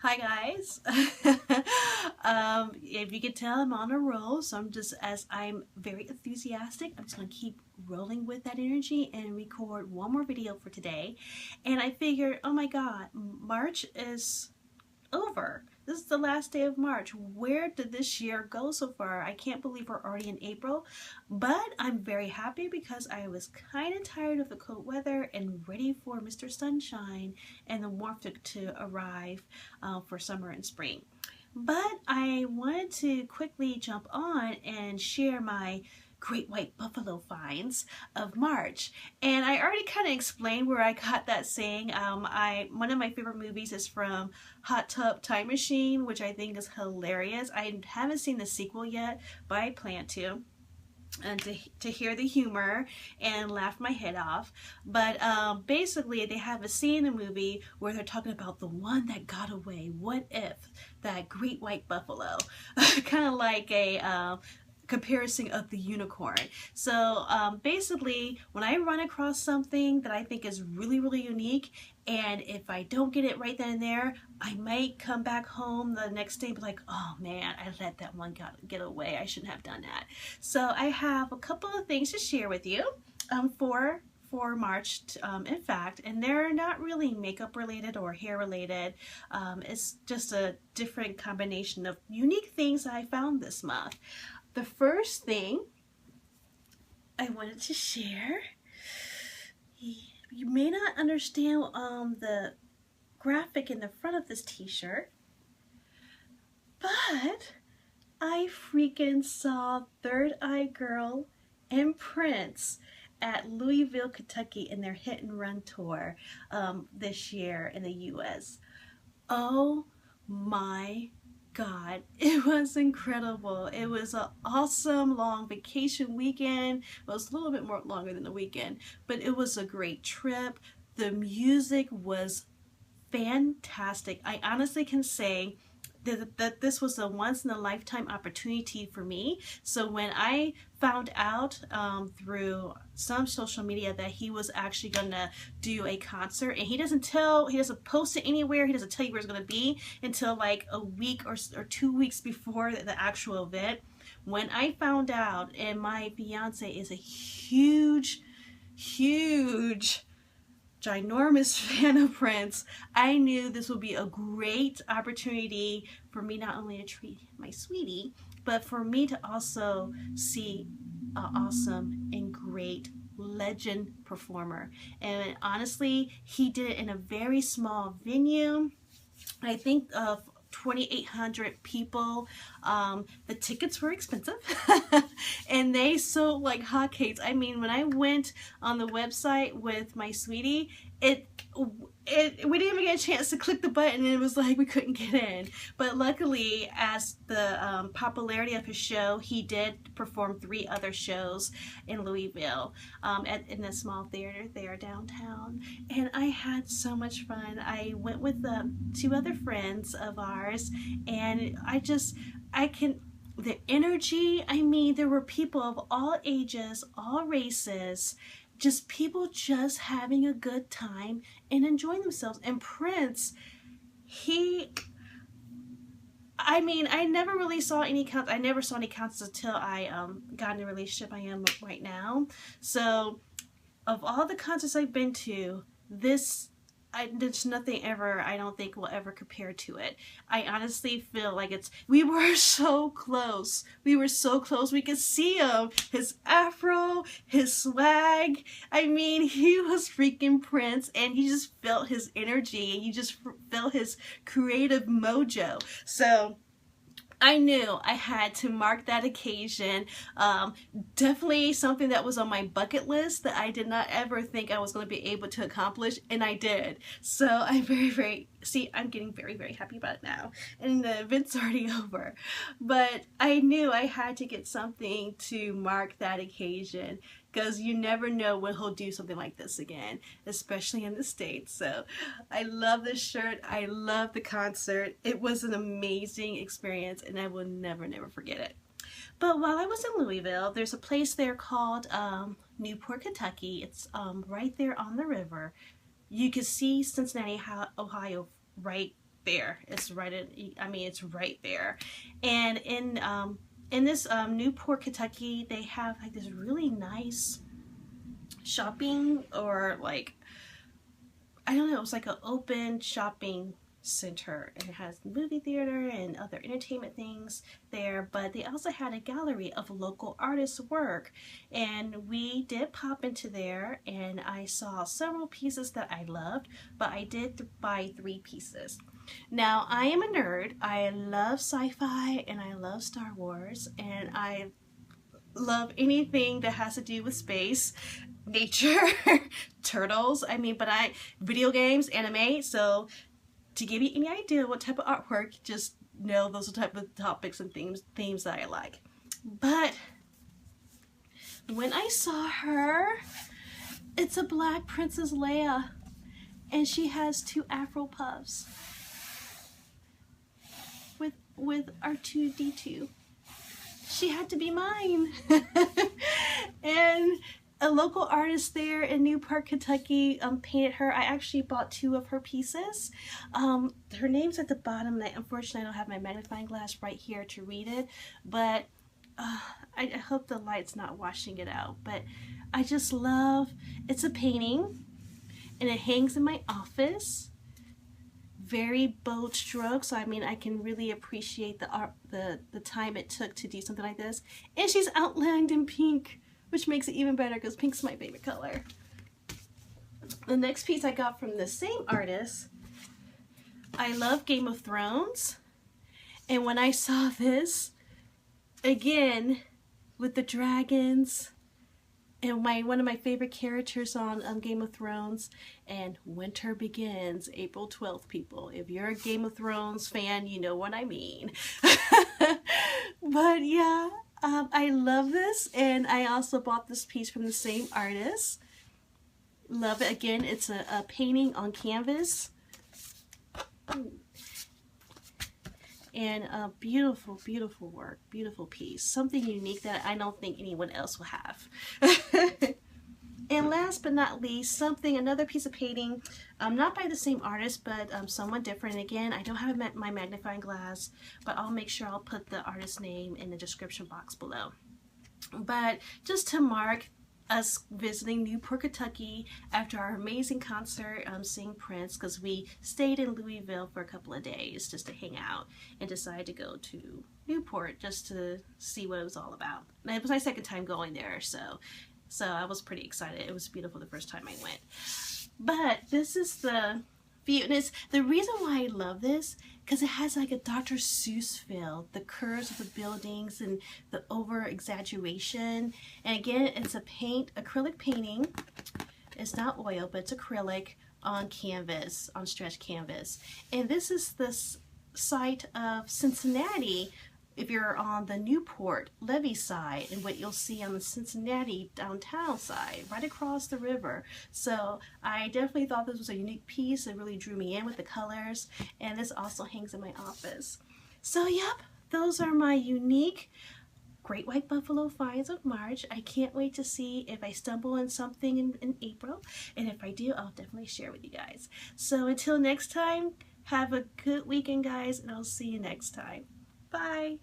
Hi guys. If you can tell, I'm on a roll, so I'm very enthusiastic, I'm just gonna keep rolling with that energy and record one more video for today. And I figured, oh my god, March is over. This is the last day of March. Where did this year go so far? I can't believe we're already in April, but I'm very happy because I was kind of tired of the cold weather and ready for Mr. Sunshine and the warmth to arrive for summer and spring. But I wanted to quickly jump on and share my great white buffalo finds of March. And I already kind of explained where I got that saying. One of my favorite movies is from Hot Tub Time Machine, which I think is hilarious. I haven't seen the sequel yet, but I plan to. And to hear the humor and laugh my head off. But basically they have a scene in the movie where they're talking about the one that got away. What if that great white buffalo? Kind of like a comparison of the unicorn. So basically when I run across something that I think is really unique, and if I don't get it right then and there, I might come back home the next day and be like, oh man, I let that one get away. I shouldn't have done that. So I have a couple of things to share with you for March, in fact, and they're not really makeup related or hair related. It's just a different combination of unique things that I found this month. The first thing I wanted to share, you may not understand the graphic in the front of this t-shirt, but I freaking saw Third Eye Girl and Prince at Louisville, Kentucky in their hit and run tour this year in the US. Oh my God, it was incredible. It was an awesome long vacation weekend. Well, it was a little bit more longer than the weekend, but it was a great trip. The music was fantastic. I honestly can say that this was a once in a lifetime opportunity for me. So when I found out through some social media that he was actually gonna do a concert, and he doesn't post it anywhere, he doesn't tell you where it's gonna be until like a week or 2 weeks before the actual event. When I found out, and my fiance is a huge ginormous fan of Prince, I knew this would be a great opportunity for me not only to treat my sweetie, but for me to also see an awesome and great legend performer. And honestly, he did it in a very small venue. I think of 2,800 people. The tickets were expensive and they sold like hotcakes. I mean, when I went on the website with my sweetie, we didn't even get a chance to click the button, and it was like we couldn't get in. But luckily, as the popularity of his show, he did perform 3 other shows in Louisville in a small theater there downtown, and I had so much fun. I went with 2 other friends of ours, and the energy, I mean, there were people of all ages, all races, just people just having a good time and enjoying themselves. And Prince, I mean, I never saw any concerts until I got in the relationship I am right now. So of all the concerts I've been to, there's nothing ever I don't think will ever compare to it. I honestly feel like we were so close. We were so close. We could see him, his afro, his swag. I mean, he was freaking Prince, and you just felt his energy, and you just felt his creative mojo. So I knew I had to mark that occasion. Definitely something that was on my bucket list that I did not ever think I was going to be able to accomplish, and I did. So I'm I'm getting very happy about it now. And the event's already over. But I knew I had to get something to mark that occasion, because you never know when he'll do something like this again, especially in the States. So I love this shirt. I love the concert. It was an amazing experience, and I will never forget it. But while I was in Louisville, there's a place there called Newport, Kentucky. It's right there on the river. You can see Cincinnati, Ohio right there. It's right it's right there. And in this Newport, Kentucky, they have like this really nice shopping, or like, I don't know, it's like an open shopping center, and it has movie theater and other entertainment things there, but they also had a gallery of local artists' work, and we did pop into there, and I saw several pieces that I loved, but I did buy 3 pieces. Now, I am a nerd. I love sci-fi and I love Star Wars, and I love anything that has to do with space, nature, turtles, video games, anime. So to give you any idea what type of artwork, just know those are the type of topics and themes that I like. But when I saw her, it's a black Princess Leia, and she has 2 Afro puffs with R2-D2. She had to be mine. And a local artist there in Newport, Kentucky painted her. I actually bought 2 of her pieces. Her name's at the bottom, and unfortunately I don't have my magnifying glass right here to read it, but I hope the light's not washing it out. But I just love, it's a painting and it hangs in my office. Very bold strokes, so I can really appreciate the art, the time it took to do something like this. And she's outlined in pink, which makes it even better because pink's my favorite color. The next piece I got from the same artist, I love Game of Thrones, and when I saw this, again, with the dragons, and one of my favorite characters on Game of Thrones, and winter begins April 12th, people. If you're a Game of Thrones fan, you know what I mean. But yeah, I love this, and I also bought this piece from the same artist. Love it. Again, it's a painting on canvas. And a beautiful, beautiful work, beautiful piece. Something unique that I don't think anyone else will have. And last but not least, another piece of painting, not by the same artist, but someone different. Again, I don't have my magnifying glass, but I'll make sure I'll put the artist's name in the description box below. But just to mark us visiting Newport, Kentucky after our amazing concert seeing Prince, because we stayed in Louisville for a couple of days just to hang out, and decided to go to Newport just to see what it was all about. And it was my second time going there, so I was pretty excited. It was beautiful the first time I went. But this is the view, and the reason why I love this, because it has like a Dr. Seuss feel, the curves of the buildings and the over exaggeration. And again, it's a acrylic painting. It's not oil, but it's acrylic on canvas, on stretched canvas. And this is the site of Cincinnati, if you're on the Newport levee side, and what you'll see on the Cincinnati downtown side, right across the river. So I definitely thought this was a unique piece. It really drew me in with the colors, and this also hangs in my office. So yep, those are my unique Great White Buffalo finds of March. I can't wait to see if I stumble on something in April, and if I do, I'll definitely share with you guys. So until next time, have a good weekend, guys, and I'll see you next time. Bye!